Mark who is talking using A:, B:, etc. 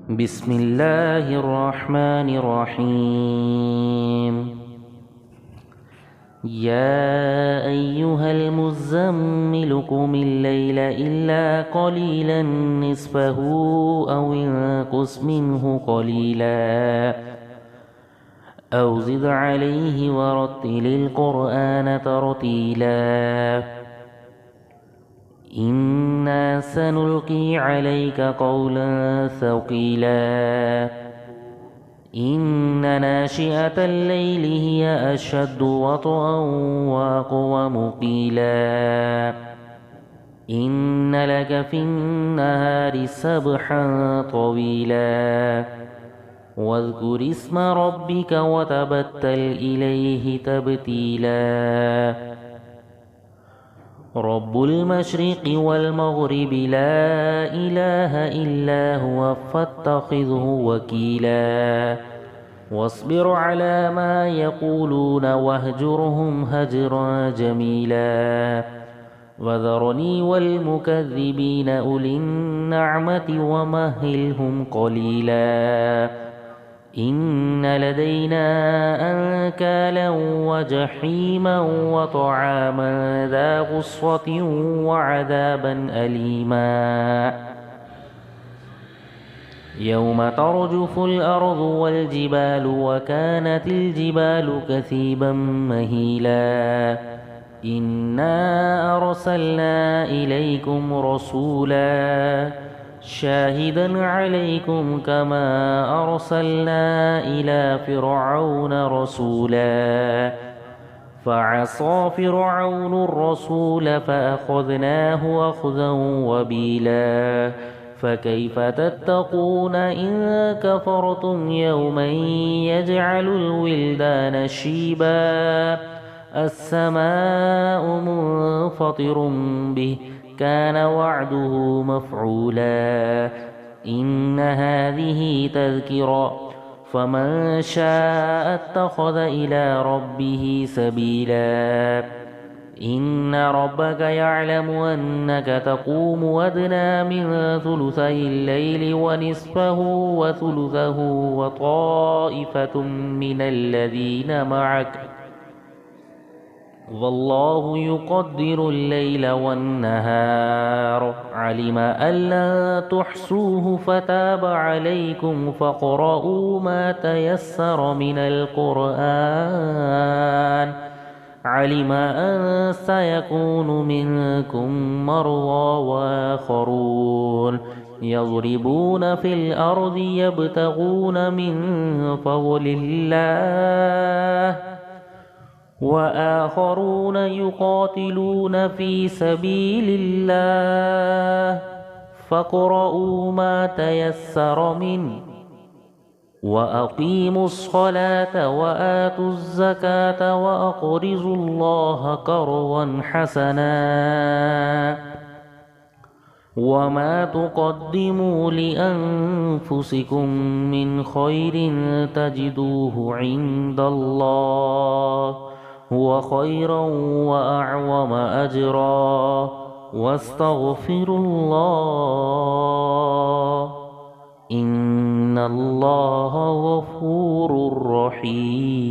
A: بسم الله الرحمن الرحيم. يا أيها المزمل قم الليل إلا قليلا نصفه أو انقص منه قليلا أو زد عليه ورتل القرآن ترتيلا إنا سنلقي عليك قولا ثقيلا إن ناشئة الليل هي أشد وطئا وأقوم قيلا إن لك في النهار سبحا طويلا واذكر اسم ربك وتبتل إليه تبتيلا رب المشرق والمغرب لا إله إلا هو فاتخذه وكيلا واصبر على ما يقولون واهجرهم هجرا جميلا وذرني والمكذبين أولي النعمة ومهلهم قليلا إن لدينا أنكالا وجحيما وطعاما ذا غصة وعذابا أليما يوم ترجف الأرض والجبال وكانت الجبال كثيبا مهيلا إنا أرسلنا إليكم رسولا شاهدا عليكم كما أرسلنا إلى فرعون رسولا فعصى فرعون الرسول فأخذناه أخذا وبيلا فكيف تتقون إن كفرتم يوما يجعل الولدان شيبا السماء منفطر به كان وعده مفعولا إن هذه تذكرة فمن شاء اتخذ إلى ربه سبيلا إن ربك يعلم أنك تقوم أدنى من ثلثي الليل ونصفه وثلثه وطائفة من الذين معك والله يقدر الليل والنهار علم أن لن تحصوه فتاب عليكم فاقرؤوا ما تيسر من القرآن علم أن سيكون منكم مرضى وآخرون يضربون في الأرض يبتغون من فضل الله وآخرون يقاتلون في سبيل الله فاقرؤوا ما تيسر منه وأقيموا الصلاة وآتوا الزكاة وأقرضوا الله قرضا حسنا وما تقدموا لأنفسكم من خير تجدوه عند الله هو خيرا وأعظم أجرا واستغفروا الله إن الله غفور رحيم.